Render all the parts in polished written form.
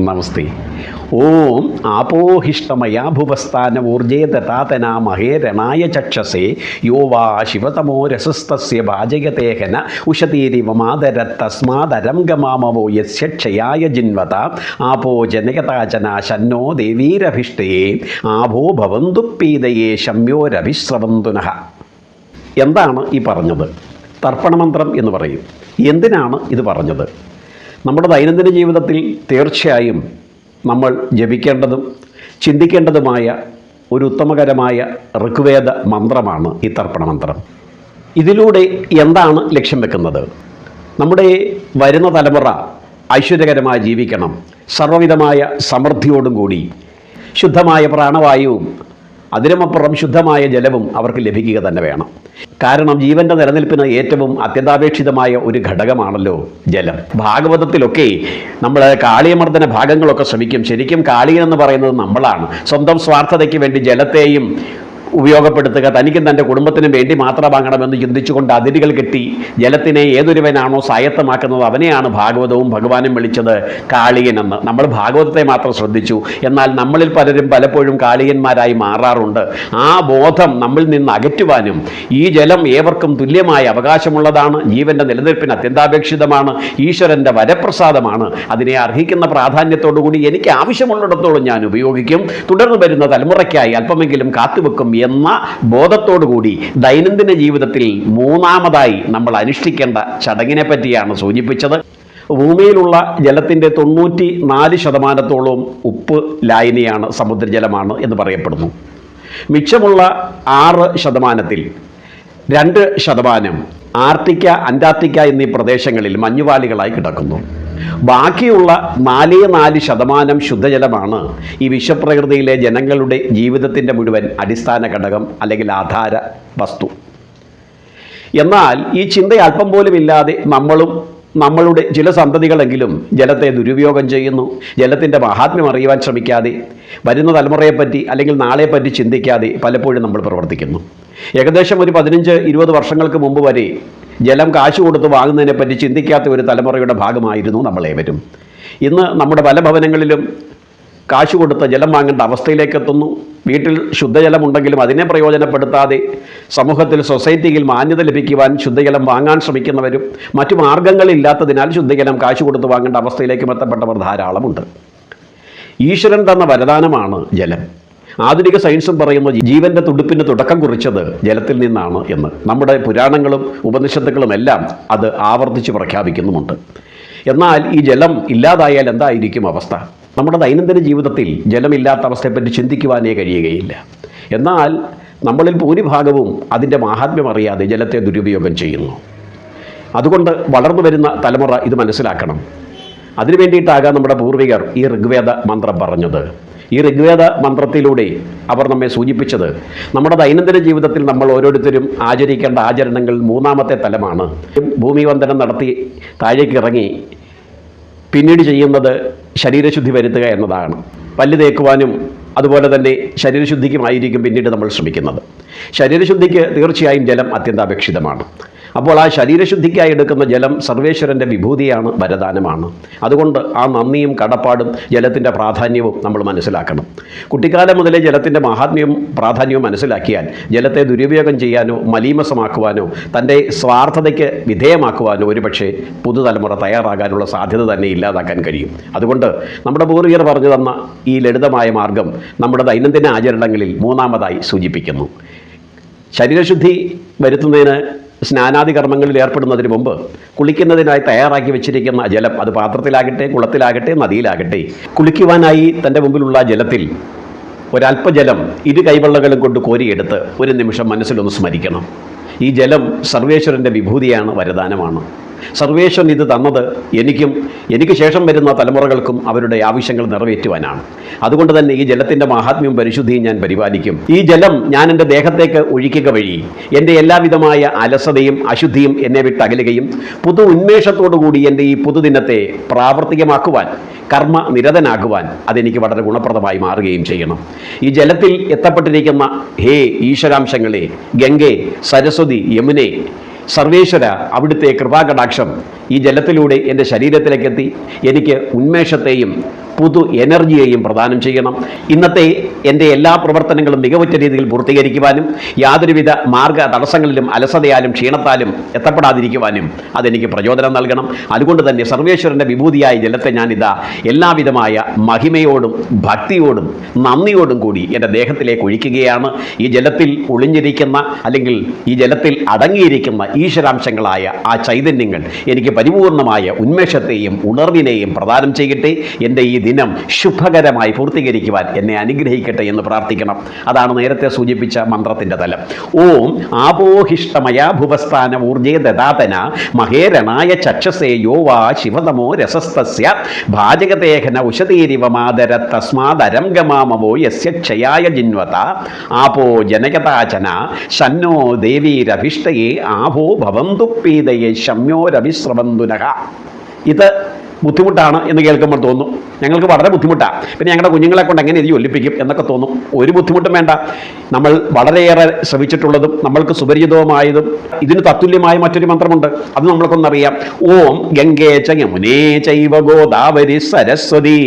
നമസ്തേ. ഓം ആപോഹിഷ്ടമയാ ഭുവസ്ഥാന ഊർജേ ദതാതനാ മഹേരണായ ചക്ഷസേ യോ വാ ശിവതമോ രസസ്തസ്യ ഭാജയതേഹന ഉഷതീരിവ മാതരത്തസ്മാദരം ഗമാമവോ യസ്യ ക്ഷയായ ജിൻവത ആപോ ജനയതാചന ശന്നോ ദേവീരഭിഷ്ടേ ആഭോ ഭവന്തു പീതയേ ശമ്യോരഭിശ്രവന്തുനഃ. എന്താണ് ഈ പറഞ്ഞത്? തർപ്പണമന്ത്രം എന്ന് പറയും. എന്തിനാണ് ഇത് പറഞ്ഞത്? നമ്മുടെ ദൈനംദിന ജീവിതത്തിൽ തീർച്ചയായും നമ്മൾ ജപിക്കേണ്ടതും ചിന്തിക്കേണ്ടതുമായ ഒരു ഉത്തമകരമായ ഋഗ്വേദ മന്ത്രമാണ് ഈ തർപ്പണമന്ത്രം. ഇതിലൂടെ എന്താണ് ലക്ഷ്യം വെക്കുന്നത്? നമ്മുടെ വരുന്ന തലമുറ ഐശ്വര്യകരമായി ജീവിക്കണം, സർവ്വവിധമായ സമൃദ്ധിയോടും കൂടി ശുദ്ധമായ പ്രാണവായുവും അതിനുമപ്പുറം ശുദ്ധമായ ജലവും അവർക്ക് ലഭിക്കുക തന്നെ വേണം. കാരണം ജീവൻ്റെ നിലനിൽപ്പിന് ഏറ്റവും അത്യന്താപേക്ഷിതമായ ഒരു ഘടകമാണല്ലോ ജലം. ഭാഗവതത്തിലൊക്കെ നമ്മൾ കാളിയമർദ്ദന ഭാഗങ്ങളൊക്കെ ശ്രമിക്കും. ശരിക്കും കാളിയൻ എന്ന് പറയുന്നത് നമ്മളാണ്. സ്വന്തം സ്വാർത്ഥതയ്ക്ക് വേണ്ടി ജലത്തെയും ഉപയോഗപ്പെടുത്തുക, തനിക്കും തൻ്റെ കുടുംബത്തിനും വേണ്ടി മാത്രമാകണമെന്ന് ചിന്തിച്ചുകൊണ്ട് അതിരുകൾ കെട്ടി ജലത്തിനെ ഏതൊരുവനാണോ സ്വായത്തമാക്കുന്നത് അവനെയാണ് ഭാഗവതവും ഭഗവാനും വിളിച്ചത് കാളിയനെന്ന്. നമ്മൾ ഭാഗവതത്തെ മാത്രം ശ്രദ്ധിച്ചു. എന്നാൽ നമ്മളിൽ പലരും പലപ്പോഴും കാളിയന്മാരായി മാറാറുണ്ട്. ആ ബോധം നമ്മിൽ നിന്ന് അകറ്റുവാനും ഈ ജലം ഏവർക്കും തുല്യമായ അവകാശമുള്ളതാണ്, ജീവൻ്റെ നിലനിൽപ്പിന് അത്യന്താപേക്ഷിതമാണ്, ഈശ്വരൻ്റെ വരപ്രസാദമാണ്, അതിനെ അർഹിക്കുന്ന പ്രാധാന്യത്തോടുകൂടി എനിക്ക് ആവശ്യമുള്ളിടത്തോളം ഞാൻ ഉപയോഗിക്കും, തുടർന്ന് വരുന്ന തലമുറയ്ക്കായി അല്പമെങ്കിലും കാത്തുവെക്കും എന്ന ബോധത്തോടുകൂടി ദൈനംദിന ജീവിതത്തിൽ മൂന്നാമതായി നമ്മൾ അനുഷ്ഠിക്കേണ്ട ചടങ്ങിനെ പറ്റിയാണ് സൂചിപ്പിച്ചത്. ഭൂമിയിലുള്ള ജലത്തിൻ്റെ 94% ഉപ്പ് ലായനിയാണ്, സമുദ്രജലമാണ് എന്ന് പറയപ്പെടുന്നു. മിച്ചമുള്ള 6%-ൽ 2% ആർട്ടിക്ക, അന്റാർട്ടിക്ക എന്നീ പ്രദേശങ്ങളിൽ മഞ്ഞുപാളികളായി കിടക്കുന്നു. ബാക്കിയുള്ള 4% ശുദ്ധജലമാണ് ഈ വിശ്വപ്രകൃതിയിലെ ജനങ്ങളുടെ ജീവിതത്തിൻ്റെ മുഴുവൻ അടിസ്ഥാന ഘടകം അല്ലെങ്കിൽ ആധാര വസ്തു. എന്നാൽ ഈ ചിന്ത അല്പം പോലും ഇല്ലാതെ നമ്മളുടെ ചില സന്തതികളെങ്കിലും ജലത്തെ ദുരുപയോഗം ചെയ്യുന്നു. ജലത്തിൻ്റെ മഹാത്മ്യം അറിയുവാൻ ശ്രമിക്കാതെ, വരുന്ന തലമുറയെപ്പറ്റി അല്ലെങ്കിൽ നാളെപ്പറ്റി ചിന്തിക്കാതെ പലപ്പോഴും നമ്മൾ പ്രവർത്തിക്കുന്നു. ഏകദേശം ഒരു 15-20 വർഷങ്ങൾക്ക് മുമ്പ് വരെ ജലം കാശ് കൊടുത്ത് വാങ്ങുന്നതിനെപ്പറ്റി ചിന്തിക്കാത്ത ഒരു തലമുറയുടെ ഭാഗമായിരുന്നു നമ്മളേവരും. ഇന്ന് നമ്മുടെ പല ഭവനങ്ങളിലും കാശ് കൊടുത്ത് ജലം വാങ്ങേണ്ട അവസ്ഥയിലേക്ക് എത്തുന്നു. വീട്ടിൽ ശുദ്ധജലമുണ്ടെങ്കിലും അതിനെ പ്രയോജനപ്പെടുത്താതെ സമൂഹത്തിൽ, സൊസൈറ്റിയിൽ മാന്യത ലഭിക്കുവാൻ ശുദ്ധജലം വാങ്ങാൻ ശ്രമിക്കുന്നവരും മറ്റു മാർഗങ്ങളില്ലാത്തതിനാൽ ശുദ്ധജലം കാശ് കൊടുത്ത് വാങ്ങേണ്ട അവസ്ഥയിലേക്ക് എത്തപ്പെട്ടവർ ധാരാളമുണ്ട്. ഈശ്വരൻ തന്ന വരദാനമാണ് ജലം. ആധുനിക സയൻസും പറയുന്നു ജീവൻ്റെ തുടിപ്പിന് തുടക്കം കുറിച്ചത് ജലത്തിൽ നിന്നാണ് എന്ന്. നമ്മുടെ പുരാണങ്ങളും ഉപനിഷത്തുക്കളും എല്ലാം അത് ആവർത്തിച്ച് പ്രഖ്യാപിക്കുന്നുമുണ്ട്. എന്നാൽ ഈ ജലം ഇല്ലാതായാൽ എന്തായിരിക്കും അവസ്ഥ? നമ്മുടെ ദൈനംദിന ജീവിതത്തിൽ ജലമില്ലാത്ത അവസ്ഥയെപ്പറ്റി ചിന്തിക്കുവാനേ കഴിയുകയില്ല. എന്നാൽ നമ്മളിൽ ഭൂരിഭാഗവും അതിൻ്റെ മാഹാത്മ്യം അറിയാതെ ജലത്തെ ദുരുപയോഗം ചെയ്യുന്നു. അതുകൊണ്ട് വളർന്നു വരുന്ന തലമുറ ഇത് മനസ്സിലാക്കണം. അതിനു വേണ്ടിയിട്ടാകാം നമ്മുടെ പൂർവികർ ഈ ഋഗ്വേദ മന്ത്രം പറഞ്ഞത്. ഈ ഋഗ്വേദ മന്ത്രത്തിലൂടെ അവർ നമ്മെ സൂചിപ്പിച്ചത് നമ്മുടെ ദൈനംദിന ജീവിതത്തിൽ നമ്മൾ ഓരോരുത്തരും ആചരിക്കേണ്ട ആചരണങ്ങൾ 3-ാമത്തെ തലമാണ്. ഭൂമിവന്ദനം നടത്തി താഴേക്ക് ഇറങ്ങി പിന്നീട് ചെയ്യുന്നത് ശരീരശുദ്ധി വരുത്തുക എന്നതാണ്. പല്ല് തേക്കുവാനും അതുപോലെ തന്നെ ശരീരശുദ്ധിക്കുമായിരിക്കും പിന്നീട് നമ്മൾ ശ്രമിക്കുന്നത്. ശരീരശുദ്ധിക്ക് തീർച്ചയായും ജലം അത്യന്താപേക്ഷിതമാണ്. അപ്പോൾ ആ ശരീരശുദ്ധിക്കായി എടുക്കുന്ന ജലം സർവേശ്വരൻ്റെ വിഭൂതിയാണ്, വരദാനമാണ്. അതുകൊണ്ട് ആ നന്ദിയും കടപ്പാടും ജലത്തിൻ്റെ പ്രാധാന്യവും നമ്മൾ മനസ്സിലാക്കണം. കുട്ടിക്കാലം മുതലേ ജലത്തിൻ്റെ മഹാത്മ്യവും പ്രാധാന്യവും മനസ്സിലാക്കിയാൽ ജലത്തെ ദുരുപയോഗം ചെയ്യാനോ മലീമസമാക്കുവാനോ തൻ്റെ സ്വാർത്ഥതയ്ക്ക് വിധേയമാക്കുവാനോ ഒരുപക്ഷെ പുതുതലമുറ തയ്യാറാകാനുള്ള സാധ്യത തന്നെ ഇല്ലാതാക്കാൻ കഴിയും. അതുകൊണ്ട് നമ്മുടെ പൂർവികർ പറഞ്ഞു തന്ന ഈ ലളിതമായ മാർഗം നമ്മുടെ ദൈനംദിന ആചരണങ്ങളിൽ 3-ാമതായി സൂചിപ്പിക്കുന്നു. ശരീരശുദ്ധി വരുത്തുന്നതിന് സ്നാനാദി കർമ്മങ്ങളിൽ ഏർപ്പെടുന്നതിന് മുമ്പ് കുളിക്കുന്നതിനായി തയ്യാറാക്കി വെച്ചിരിക്കുന്ന ജലം, അത് പാത്രത്തിലാകട്ടെ, കുളത്തിലാകട്ടെ, നദിയിലാകട്ടെ, കുളിക്കുവാനായി തൻ്റെ മുമ്പിലുള്ള ജലത്തിൽ ഒരല്പജലം 2 കൈവെള്ളകളും കൊണ്ട് കോരിയെടുത്ത് ഒരു നിമിഷം മനസ്സിലൊന്ന് സ്മരിക്കണം. ഈ ജലം സർവേശ്വരൻ്റെ വിഭൂതിയാണ്, വരദാനമാണ്. സർവേശ്വരൻ ഇത് തന്നത് എനിക്ക് ശേഷം വരുന്ന തലമുറകൾക്കും അവരുടെ ആവശ്യങ്ങൾ നിറവേറ്റുവാനാണ്. അതുകൊണ്ട് തന്നെ ഈ ജലത്തിൻ്റെ മഹാത്മ്യവും പരിശുദ്ധിയും ഞാൻ പരിപാലിക്കും. ഈ ജലം ഞാൻ എൻ്റെ ദേഹത്തേക്ക് ഒഴിക്കുക വഴി എൻ്റെ എല്ലാവിധമായ അലസതയും അശുദ്ധിയും എന്നെ വിട്ടകലുകയും പുതു ഉന്മേഷത്തോടുകൂടി എൻ്റെ ഈ പുതുദിനത്തെ പ്രാവർത്തികമാക്കുവാൻ, കർമ്മ നിരതനാകുവാൻ അതെനിക്ക് വളരെ ഗുണപ്രദമായി മാറുകയും ചെയ്യണം. ഈ ജലത്തിൽ എത്തപ്പെട്ടിരിക്കുന്ന ഹേ ഈശ്വരാംശങ്ങളെ, ഗംഗേ, സരസ്വതി, യമുനെ, സർവേശ്വര, അവിടുത്തെ കൃപാകടാക്ഷം ഈ ജലത്തിലൂടെ എൻ്റെ ശരീരത്തിലേക്കെത്തി എനിക്ക് ഉന്മേഷത്തെയും പുതു എനർജിയെയും പ്രദാനം ചെയ്യണം. ഇന്നത്തെ എൻ്റെ എല്ലാ പ്രവർത്തനങ്ങളും മികവുറ്റ രീതിയിൽ പൂർത്തീകരിക്കുവാനും യാതൊരുവിധ മാർഗ തടസ്സങ്ങളിലും അലസതയാലും ക്ഷീണത്താലും എത്തപ്പെടാതിരിക്കുവാനും അതെനിക്ക് പ്രചോദനം നൽകണം. അതുകൊണ്ട് തന്നെ സർവേശ്വരൻ്റെ വിഭൂതിയായ ജലത്തെ ഞാനിതാ എല്ലാവിധമായ മഹിമയോടും ഭക്തിയോടും നന്ദിയോടും കൂടി എൻ്റെ ദേഹത്തിലേക്ക് ഒഴിക്കുകയാണ്. ഈ ജലത്തിൽ ഒളിഞ്ഞിരിക്കുന്ന അല്ലെങ്കിൽ ഈ ജലത്തിൽ അടങ്ങിയിരിക്കുന്ന ഈശ്വരാംശങ്ങളായ ആ ചൈതന്യങ്ങൾ എനിക്ക് പരിപൂർണമായ ഉന്മേഷത്തെയും ഉണർവിനെയും പ്രദാനം ചെയ്യട്ടെ. എൻ്റെ ഈ ദിനം ശുഭകരമായി പൂർത്തീകരിക്കുവാൻ എന്നെ അനുഗ്രഹിക്കട്ടെ എന്ന് പ്രാർത്ഥിക്കണം. അതാണ് നേരത്തെ സൂചിപ്പിച്ച മന്ത്രത്തിൻ്റെ തലം. ഓം ആപോഹിഷ്ടമയ ഭുവസ്ഥാന ഊർജേ ദദാതന മഹേരണായ ചക്ഷസേ യോ വാ ശിവതമോ രസസ്തസ്യ ഭാജകതേഹന ഉഷതീരിവമാദര തസ്മാദരം ഗമാമവോ യസ്യ ക്ഷയായ ജിന്വത ആപോ ജനകതാചന ശന്നോ ദേവീരഭിഷ്ടയേ ആഭോ ഭവന്തു പീതയേ ശമ്യോരഭിശ്രവന്തുനഃ. ഇത് ബുദ്ധിമുട്ടാണ് എന്ന് കേൾക്കുമ്പോൾ തോന്നും ഞങ്ങൾക്ക് വളരെ ബുദ്ധിമുട്ടാണ്, പിന്നെ ഞങ്ങളുടെ കുഞ്ഞുങ്ങളെ കൊണ്ട് എങ്ങനെ ഇത് ഒല്ലിപ്പിക്കും എന്നൊക്കെ തോന്നും. ഒരു ബുദ്ധിമുട്ടും വേണ്ട. നമ്മൾ വളരെയേറെ ശ്രമിച്ചിട്ടുള്ളതും നമ്മൾക്ക് സുപരിചിതവുമായതും ഇതിന് തത്തുല്യമായ മറ്റൊരു മന്ത്രമുണ്ട്. അത് നമ്മൾക്കൊന്നറിയാം. ഓം ഗംഗേ ച യമുനേ ചൈവ ഗോദാവരി സരസ്വതി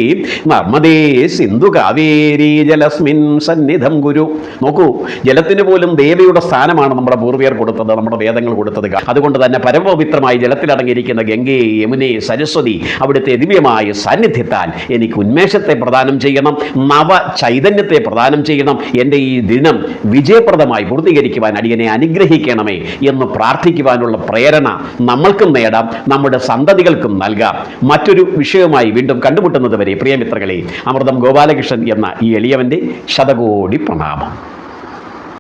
നർമ്മദേ സിന്ധു കാവേരി ജലസ്മിൻ സന്നിധം ഗുരു. നോക്കൂ, ജലത്തിന് പോലും ദേവിയുടെ സ്ഥാനമാണ് നമ്മുടെ പൂർവികർ കൊടുത്തത്, നമ്മുടെ വേദങ്ങൾ കൊടുത്തത്. അതുകൊണ്ട് തന്നെ പരമപവിത്രമായി ജലത്തിലടങ്ങിയിരിക്കുന്ന ഗംഗേ യമുനേ സരസ്വതി അവിടുത്തെ ദിവ്യമായ സാന്നിധ്യത്താൽ എനിക്ക് ഉന്മേഷത്തെ പ്രദാനം ചെയ്യണം, നവ ചൈതന്യത്തെ പ്രദാനം ചെയ്യണം. എൻ്റെ ഈ ദിനം വിജയപ്രദമായി പൂർത്തീകരിക്കുവാൻ അടിയനെ അനുഗ്രഹിക്കണമേ എന്ന് പ്രാർത്ഥിക്കുവാനുള്ള പ്രേരണ നമ്മൾക്കും നേടാം, നമ്മുടെ സന്തതികൾക്കും നൽകാം. മറ്റൊരു വിഷയവുമായി വീണ്ടും കണ്ടുമുട്ടുന്നത് വരെ പ്രിയമിത്രങ്ങളെ, അമൃതം ഗോപാലകൃഷ്ണൻ എന്ന ഈ എളിയവൻ്റെ ശതകോടി പ്രണാമം.